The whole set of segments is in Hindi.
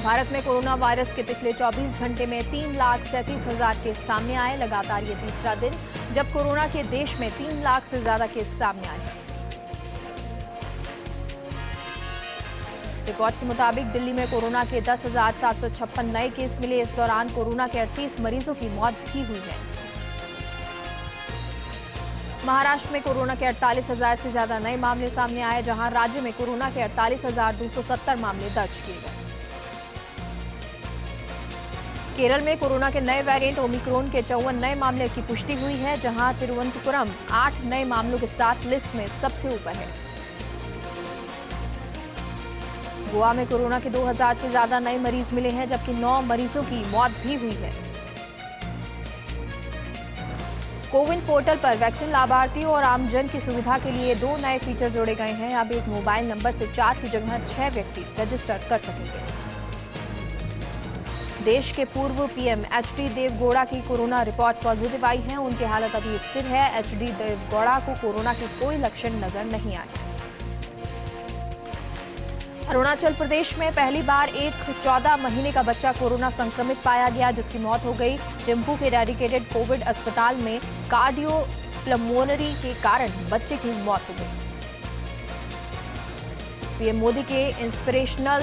भारत में कोरोना वायरस के पिछले 24 घंटे में 3,37,000 केस सामने आए। लगातार ये तीसरा दिन जब कोरोना के देश में 3 लाख से ज्यादा केस सामने आए हैं। रिपोर्ट के मुताबिक दिल्ली में कोरोना के 10,756 नए केस मिले। इस दौरान कोरोना के 38 मरीजों की मौत भी हुई है। महाराष्ट्र में कोरोना के 48,000 से ज्यादा नए मामले सामने आए, जहां राज्य में कोरोना के 48,270 मामले दर्ज किए गए। केरल में कोरोना के नए वेरिएंट ओमिक्रॉन के 54 नए मामले की पुष्टि हुई है, जहां तिरुवनंतपुरम 8 नए मामलों के साथ लिस्ट में सबसे ऊपर है। गोवा में कोरोना के 2,000 से ज्यादा नए मरीज मिले हैं, जबकि 9 मरीजों की मौत भी हुई है। कोविन पोर्टल पर वैक्सीन लाभार्थियों और आमजन की सुविधा के लिए 2 नए फीचर जोड़े गए हैं। अब एक मोबाइल नंबर से 4 की जगह 6 व्यक्ति रजिस्टर कर सकेंगे। देश के पूर्व पीएम एचडी देवगौड़ा की कोरोना रिपोर्ट पॉजिटिव आई है। उनकी हालत अभी स्थिर है। एचडी देवगौड़ा को कोरोना के कोई लक्षण नजर नहीं आए। अरुणाचल प्रदेश में पहली बार एक 14 महीने का बच्चा कोरोना संक्रमित पाया गया, जिसकी मौत हो गई। चिंपू के डेडिकेटेड कोविड अस्पताल में कार्डियोपल्मोनरी के कारण बच्चे की मौत हो गई। पीएम मोदी के इंस्पिरेशनल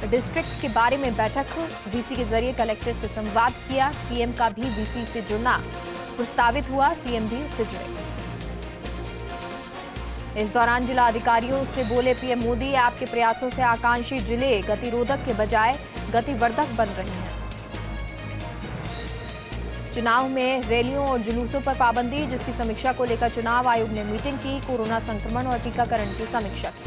डिस्ट्रिक्ट के बारे में बैठक, वीसी के जरिए कलेक्टर से संवाद किया। सीएम का भी वीसी से जुड़ना प्रस्तावित हुआ, सीएम भी उससे जुड़े। इस दौरान जिला अधिकारियों से बोले पीएम मोदी, आपके प्रयासों से आकांक्षी जिले गतिरोधक के बजाय गतिवर्धक बन रहे हैं। चुनाव में रैलियों और जुलूसों पर पाबंदी, जिसकी समीक्षा को लेकर चुनाव आयोग ने मीटिंग की। कोरोना संक्रमण और टीकाकरण की समीक्षा की।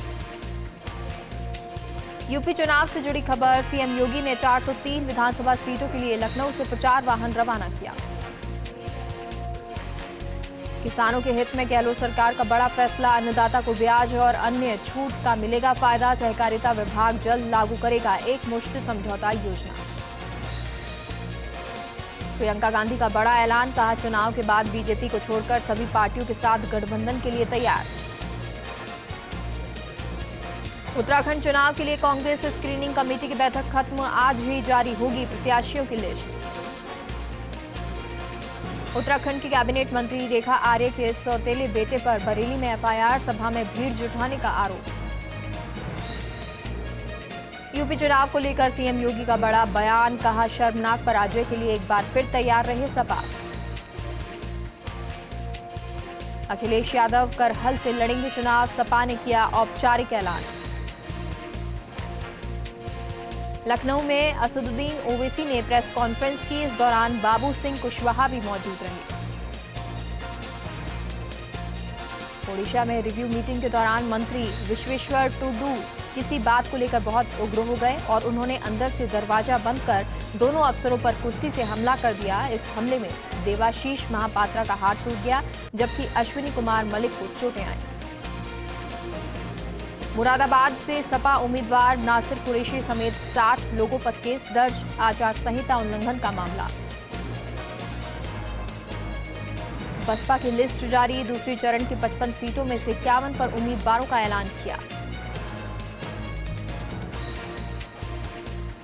यूपी चुनाव से जुड़ी खबर, सीएम योगी ने 403 विधानसभा सीटों के लिए लखनऊ से प्रचार वाहन रवाना किया। किसानों के हित में गहलोत सरकार का बड़ा फैसला, अन्नदाता को ब्याज और अन्य छूट का मिलेगा फायदा। सहकारिता विभाग जल्द लागू करेगा एक मुश्त समझौता योजना। प्रियंका गांधी का बड़ा ऐलान, कहा चुनाव के बाद बीजेपी को छोड़कर सभी पार्टियों के साथ गठबंधन के लिए तैयार। उत्तराखंड चुनाव के लिए कांग्रेस स्क्रीनिंग कमेटी की बैठक खत्म, आज ही जारी होगी प्रत्याशियों की लिस्ट। उत्तराखंड की कैबिनेट मंत्री रेखा आर्य के सौतेले बेटे पर बरेली में एफआईआर, सभा में भीड़ जुटाने का आरोप। यूपी चुनाव को लेकर सीएम योगी का बड़ा बयान, कहा शर्मनाक पराजय के लिए एक बार फिर तैयार रहे सपा। अखिलेश यादव करहल से लड़ेंगे चुनाव, सपा ने किया औपचारिक ऐलान। लखनऊ में असदुद्दीन ओवैसी ने प्रेस कॉन्फ्रेंस की। इस दौरान बाबू सिंह कुशवाहा भी मौजूद रहे। ओडिशा में रिव्यू मीटिंग के दौरान मंत्री विश्वेश्वर टुडू किसी बात को लेकर बहुत उग्र हो गए और उन्होंने अंदर से दरवाजा बंद कर दोनों अफसरों पर कुर्सी से हमला कर दिया। इस हमले में देवाशीष महापात्रा का हाथ टूट गया, जबकि अश्विनी कुमार मलिक को चोटें आईं। मुरादाबाद से सपा उम्मीदवार नासिर कुरैशी समेत 60 लोगों पर केस दर्ज, आचार संहिता उल्लंघन का मामला। बसपा की लिस्ट जारी, दूसरी चरण की 55 सीटों में से 51 पर उम्मीदवारों का ऐलान किया।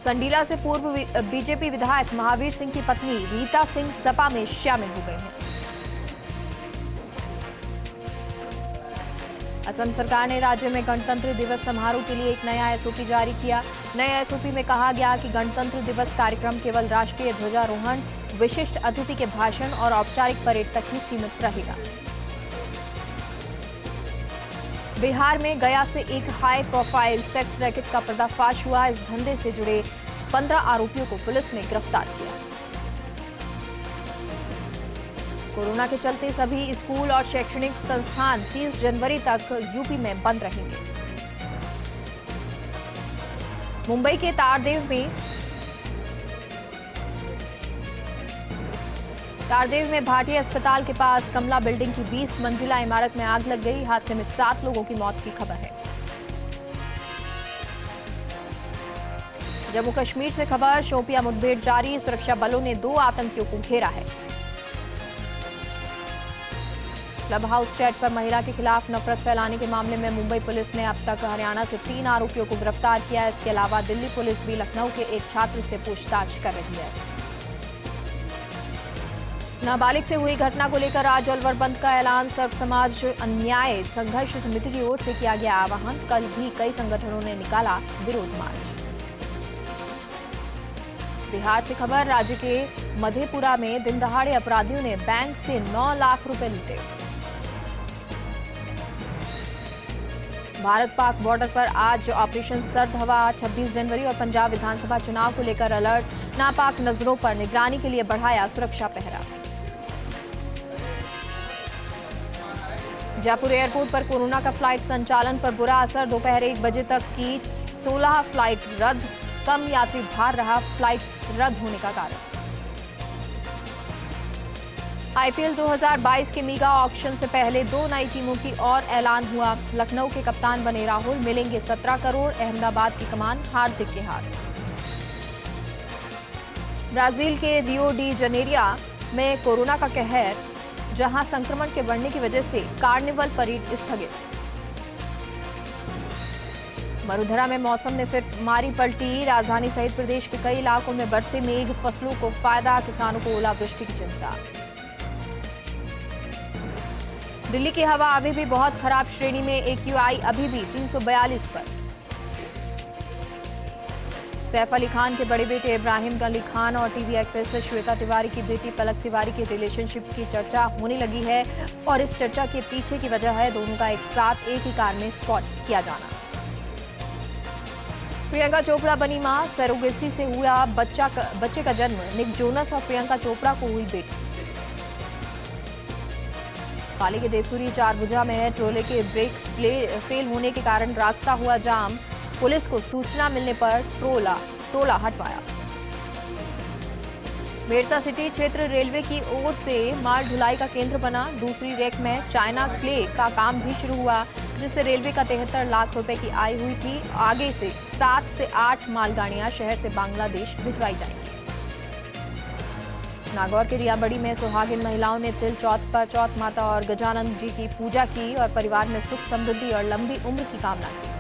संडीला से पूर्व बीजेपी विधायक महावीर सिंह की पत्नी रीता सिंह सपा में शामिल हो गए हैं। असम सरकार ने राज्य में गणतंत्र दिवस समारोह के लिए एक नया एसओपी जारी किया। नए एसओपी में कहा गया कि गणतंत्र दिवस कार्यक्रम केवल राष्ट्रीय ध्वजारोहण, विशिष्ट अतिथि के भाषण और औपचारिक परेड तक ही सीमित रहेगा। बिहार में गया से एक हाई प्रोफाइल सेक्स रैकेट का पर्दाफाश हुआ। इस धंधे से जुड़े 15 आरोपियों को पुलिस ने गिरफ्तार किया। कोरोना के चलते सभी स्कूल और शैक्षणिक संस्थान 30 जनवरी तक यूपी में बंद रहेंगे। मुंबई के तारदेव में भाटिया अस्पताल के पास कमला बिल्डिंग की 20 मंजिला इमारत में आग लग गई। हादसे में 7 लोगों की मौत की खबर है। जम्मू कश्मीर से खबर, शोपियां मुठभेड़ जारी, सुरक्षा बलों ने 2 आतंकियों को घेरा है। क्लब हाउस चैट पर महिला के खिलाफ नफरत फैलाने के मामले में मुंबई पुलिस ने अब तक हरियाणा से 3 आरोपियों को गिरफ्तार किया है। इसके अलावा दिल्ली पुलिस भी लखनऊ के एक छात्र से पूछताछ कर रही है। नाबालिग से हुई घटना को लेकर आज अलवर बंद का ऐलान। सर्व समाज अन्याय संघर्ष समिति की ओर से किया गया आह्वान। कल भी कई संगठनों ने निकाला विरोध मार्च। बिहार से खबर, राज्य के मधेपुरा में दिन दहाड़े अपराधियों ने बैंक से 9 लाख रुपए लूटे। भारत पाक बॉर्डर पर आज ऑपरेशन सर्द हवा। 26 जनवरी और पंजाब विधानसभा चुनाव को लेकर अलर्ट। नापाक नजरों पर निगरानी के लिए बढ़ाया सुरक्षा पहरा। जयपुर एयरपोर्ट पर कोरोना का फ्लाइट संचालन पर बुरा असर। दोपहर 1 बजे तक की 16 फ्लाइट रद्द। कम यात्री भार रहा फ्लाइट रद्द होने का कारण। आईपीएल 2022 के मेगा ऑक्शन से पहले 2 नई टीमों की और ऐलान हुआ। लखनऊ के कप्तान बने राहुल, मिलेंगे 17 करोड़। अहमदाबाद की कमान हार्दिक के हाथ। ब्राजील के रियो डी जनेरिया में कोरोना का कहर, जहां संक्रमण के बढ़ने की वजह से कार्निवल परेड स्थगित। वडोदरा में मौसम ने फिर मारी पलटी। राजधानी सहित प्रदेश के कई इलाकों में बरसे मेघ, फसलों को फायदा, किसानों को ओलावृष्टि की चिंता। दिल्ली की हवा अभी भी बहुत खराब श्रेणी में। AQI अभी भी 342 पर। सैफ अली खान के बड़े बेटे इब्राहिम अली खान और टीवी एक्ट्रेस श्वेता तिवारी की बेटी पलक तिवारी की रिलेशनशिप की चर्चा होने लगी है और इस चर्चा के पीछे की वजह है दोनों का एक साथ एक ही कार में स्पॉट किया जाना। प्रियंका चोपड़ा बनी मां। सरोगेसी से हुआ बच्चे का जन्म। निक जोनस और प्रियंका चोपड़ा को हुई बेटी। पाली के देसूरी चारभुजा में ट्रोले के ब्रेक फेल होने के कारण रास्ता हुआ जाम। पुलिस को सूचना मिलने पर टोला हटवाया। मेड़ता सिटी क्षेत्र रेलवे की ओर से माल ढुलाई का केंद्र बना। दूसरी रेक में चाइना क्ले का काम भी शुरू हुआ, जिससे रेलवे का 73 लाख रुपए की आय हुई थी। आगे से 7 से 8 मालगाड़ियां शहर से बांग्लादेश भिजवाई जाएंगी। नागौर के रियाबड़ी में सुहागिन महिलाओं ने तिल चौथ पर चौथ माता और गजानन जी की पूजा की और परिवार में सुख समृद्धि और लंबी उम्र की कामना की।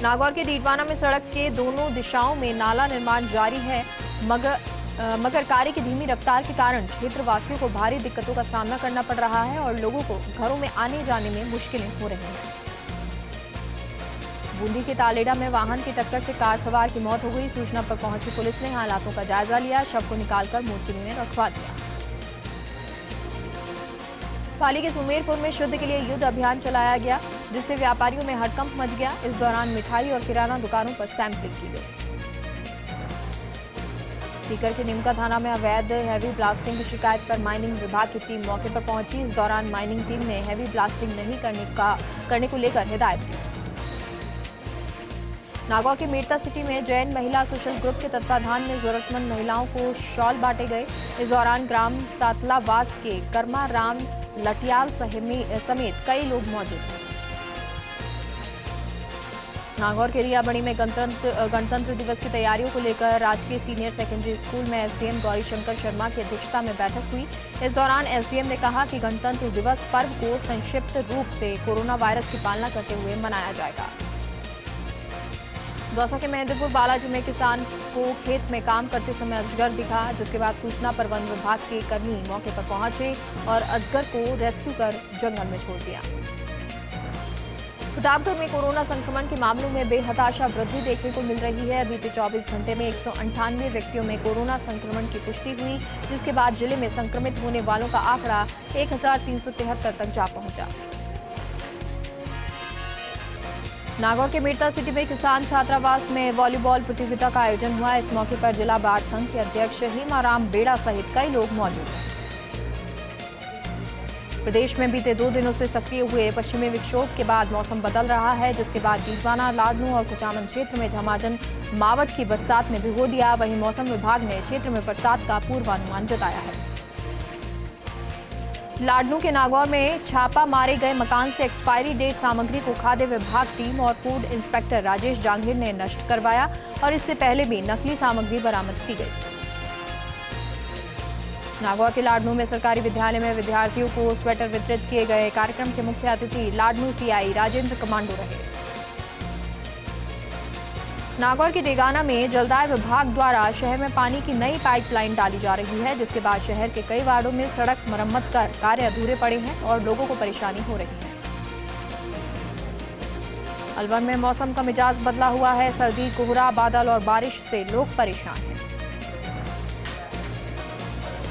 नागौर के डीडवाना में सड़क के दोनों दिशाओं में नाला निर्माण जारी है, मगर कार्य की धीमी रफ्तार के कारण क्षेत्रवासियों को भारी दिक्कतों का सामना करना पड़ रहा है और लोगों को घरों में आने जाने में मुश्किलें हो रही हैं। बूंदी के तालेड़ा में वाहन की टक्कर से कार सवार की मौत हो गई। सूचना पर पहुंची पुलिस ने हालातों का जायजा लिया, शव को निकालकर मोर्चरी में रखवा दिया। पाली के सुमेरपुर में शुद्ध के लिए युद्ध अभियान चलाया गया, जिससे व्यापारियों में हड़कंप मच गया। इस दौरान मिठाई और किराना दुकानों पर सैंपलिंग की गई। सीकर के निमका थाना में अवैध हैवी ब्लास्टिंग की शिकायत पर माइनिंग विभाग की टीम मौके पर पहुंची। इस दौरान माइनिंग टीम ने हैवी ब्लास्टिंग नहीं करने को लेकर हिदायत दी। नागौर के मेड़ता सिटी में जैन महिला सोशल ग्रुप के तत्वाधान में जरूरतमंद महिलाओं को शॉल बांटे गए। इस दौरान ग्राम सातलावास के कर्मा राम लटियाल समेत कई लोग मौजूद थे। नागौर के रियाबड़ी में गणतंत्र दिवस की तैयारियों को लेकर राजकीय सीनियर सेकेंडरी स्कूल में एसडीएम गौरी शंकर शर्मा की अध्यक्षता में बैठक हुई। इस दौरान एसडीएम ने कहा कि गणतंत्र दिवस पर्व को संक्षिप्त रूप से कोरोना वायरस की पालना करते हुए मनाया जाएगा। दौसा के महेंद्रपुर बालाजी में किसान को खेत में काम करते समय अजगर दिखा, जिसके बाद सूचना पर वन विभाग के कर्मी मौके पर पहुंचे और अजगर को रेस्क्यू कर जंगल में छोड़ दिया। प्रतापगढ़ में कोरोना संक्रमण के मामलों में बेहताशा वृद्धि देखने को मिल रही है। बीते 24 घंटे में 198 व्यक्तियों में कोरोना संक्रमण की पुष्टि हुई, जिसके बाद जिले में संक्रमित होने वालों का आंकड़ा 1373 तक जा पहुंचा। नागौर के मेड़ता सिटी में किसान छात्रावास में वॉलीबॉल प्रतियोगिता का आयोजन हुआ। इस मौके पर जिला बार संघ के अध्यक्ष हेमाराम बेड़ा सहित कई लोग मौजूद हैं। प्रदेश में बीते 2 दिनों से सक्रिय हुए पश्चिमी विक्षोभ के बाद मौसम बदल रहा है, जिसके बाद डीडवाना, लाडनू और कुचामन क्षेत्र में झमाझम मावठ की बरसात ने भिगो दिया। वहीं मौसम विभाग ने क्षेत्र में बरसात का पूर्वानुमान जताया है। लाडनू के नागौर में छापा मारे गए मकान से एक्सपायरी डेट सामग्री को खाद्य विभाग टीम और फूड इंस्पेक्टर राजेश जांगीर ने नष्ट करवाया और इससे पहले भी नकली सामग्री बरामद की गई। नागौर के लाडनू में सरकारी विद्यालय में विद्यार्थियों को स्वेटर वितरित किए गए। कार्यक्रम के मुख्य अतिथि लाडनू सीआई राजेंद्र कमांडो रहे। नागौर के डेगाना में जलदाय विभाग द्वारा शहर में पानी की नई पाइपलाइन डाली जा रही है, जिसके बाद शहर के कई वार्डों में सड़क मरम्मत कर कार्य अधूरे पड़े हैं और लोगों को परेशानी हो रही है। अलवर में मौसम का मिजाज बदला हुआ है। सर्दी, कोहरा, बादल और बारिश से लोग परेशान हैं।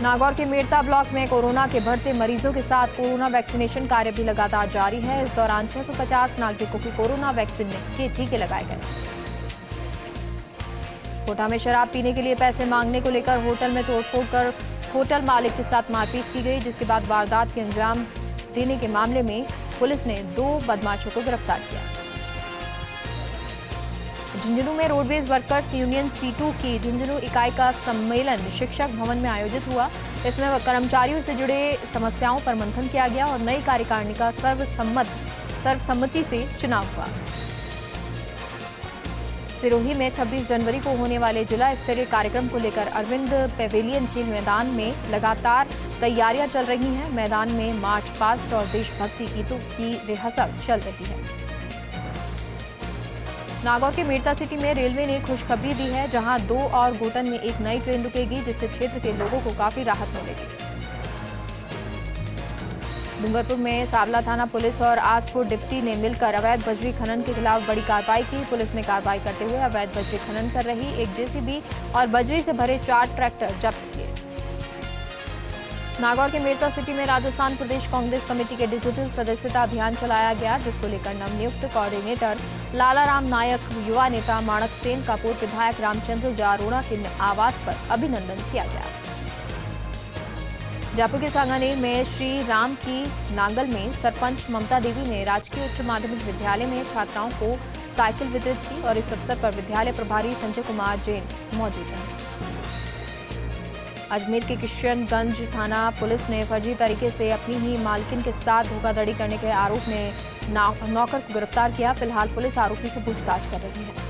नागौर के मेड़ता ब्लॉक में कोरोना के बढ़ते मरीजों के साथ कोरोना वैक्सीनेशन कार्य भी लगातार जारी है। इस दौरान 650 नागरिकों की कोरोना वैक्सीन के टीके लगाए गए। कोटा में शराब पीने के लिए पैसे मांगने को लेकर होटल में तोड़फोड़ कर होटल मालिक के साथ मारपीट की गई, जिसके बाद वारदात के अंजाम देने के मामले में पुलिस ने 2 बदमाशों को गिरफ्तार किया। झुंझुनू में रोडवेज वर्कर्स यूनियन C2 की झुंझुनू इकाई का सम्मेलन शिक्षक भवन में आयोजित हुआ। इसमें कर्मचारियों से जुड़े समस्याओं पर मंथन किया गया और नई कार्यकारिणी का सर्वसम्मति से चुनाव हुआ। सिरोही में 26 जनवरी को होने वाले जिला स्तरीय कार्यक्रम को लेकर अरविंद पेवेलियन खेल मैदान में लगातार तैयारियां चल रही हैं। मैदान में मार्च पास्ट और देशभक्ति गीतों की रिहर्सल चल रही है। नागौर के मेड़ता सिटी में रेलवे ने खुशखबरी दी है, जहां 2 और गोटन में एक नई ट्रेन रुकेगी, जिससे क्षेत्र के लोगों को काफी राहत मिलेगी। डूंगरपुर में सावला थाना पुलिस और आसपुर डिप्टी ने मिलकर अवैध बजरी खनन के खिलाफ बड़ी कार्रवाई की। पुलिस ने कार्रवाई करते हुए अवैध बजरी खनन कर रही एक जेसीबी और बजरी से भरे 4 ट्रैक्टर जब्त किए। नागौर के मेड़ता सिटी में राजस्थान प्रदेश कांग्रेस कमेटी के डिजिटल सदस्यता अभियान चलाया गया, जिसको लेकर नवनियुक्त कोऑर्डिनेटर लालाराम नायक, युवा नेता माणक सेन का पूर्व विधायक रामचंद्र जारोड़ा के आवास पर अभिनंदन किया गया। जयपुर के सांगानेर में श्री राम की नांगल में सरपंच ममता देवी ने राजकीय उच्च माध्यमिक विद्यालय में छात्राओं को साइकिल वितरित की और इस अवसर पर विद्यालय प्रभारी संजय कुमार जैन मौजूद रहे। अजमेर के किशनगंज थाना पुलिस ने फर्जी तरीके से अपनी ही मालकिन के साथ धोखाधड़ी करने के आरोप में नौकर को गिरफ्तार किया। फिलहाल पुलिस आरोपी से पूछताछ कर रही है।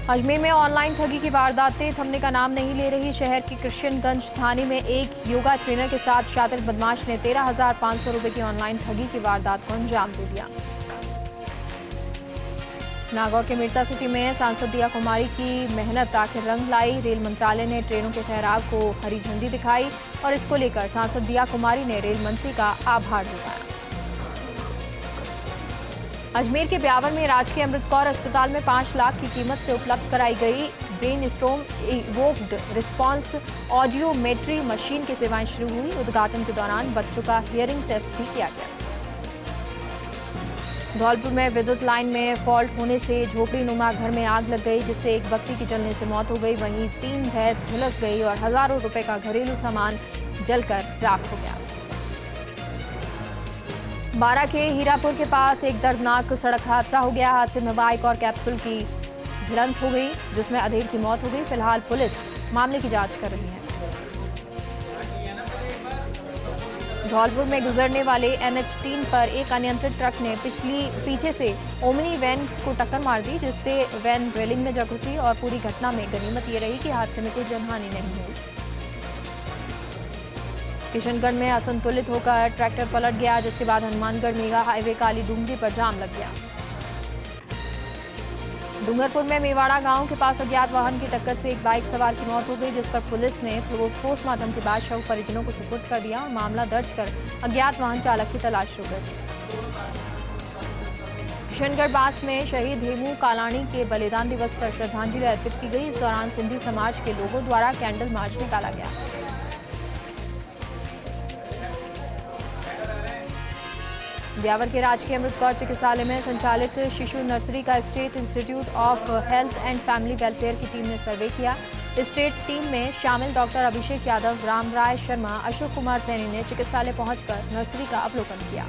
अजमेर में ऑनलाइन ठगी की वारदातें थमने का नाम नहीं ले रही। शहर की किशनगंज थाने में एक योगा ट्रेनर के साथ शातिर बदमाश ने 13,500 रुपए की ऑनलाइन ठगी की वारदात को अंजाम दे दिया। नागौर के मेड़ता सिटी में सांसद दिया कुमारी की मेहनत आखिर रंग लाई। रेल मंत्रालय ने ट्रेनों के ठहराव को हरी झंडी दिखाई और इसको लेकर सांसद दिया कुमारी ने रेल मंत्री का आभार जताया। अजमेर के ब्यावर में राजकीय अमृत कौर अस्पताल में 5 लाख की कीमत से उपलब्ध कराई गई brain storm evoked response audiometry machine की सेवाएं शुरू हुई। उद्घाटन के दौरान बच्चों का हियरिंग टेस्ट भी किया गया। धौलपुर में विद्युत लाइन में फॉल्ट होने से झोपड़ी नुमा घर में आग लग गई, जिससे एक बच्ची की जलने से मौत हो गई। वहीं 3 भैंस झुलस गई और हजारों रुपए का घरेलू सामान जलकर राख हो गया। बारा के हीरापुर के पास एक दर्दनाक सड़क हादसा हो गया। हादसे में बाइक और कैप्सूल की भिड़ंत हो गई, जिसमें अधेड़ की मौत हो गई। फिलहाल पुलिस मामले की जांच कर रही है। धौलपुर में गुजरने वाले NH3 पर एक अनियंत्रित ट्रक ने पीछे से ओमनी वैन को टक्कर मार दी, जिससे वैन रेलिंग में जा घुसी और पूरी घटना में गनीमत ये रही कि हादसे में कोई जनहानि नहीं हुई। किशनगढ़ में असंतुलित होकर ट्रैक्टर पलट गया, जिसके बाद हनुमानगढ़ मेगा हाईवे काली डूंगरी पर जाम लग गया। डूंगरपुर में मेवाड़ा गांव के पास अज्ञात वाहन की टक्कर से एक बाइक सवार की मौत हो गई, जिस पर पुलिस ने पोस्टमार्टम के बाद शव परिजनों को सुपुर्द कर दिया और मामला दर्ज कर अज्ञात वाहन चालक की तलाश शुरू कर दी। किशनगढ़ बास में शहीद हेमू कालाणी के बलिदान दिवस पर श्रद्धांजलि अर्पित की गई। इस दौरान सिंधी समाज के लोगों द्वारा कैंडल मार्च निकाला गया। ब्यावर के राजकीय अमृत कौर चिकित्सालय में संचालित शिशु नर्सरी का state institute of health and family welfare की टीम ने सर्वे किया। स्टेट टीम में शामिल डॉक्टर अभिषेक यादव, राम राय शर्मा, अशोक कुमार सैनी ने चिकित्सालय पहुंचकर नर्सरी का अवलोकन किया।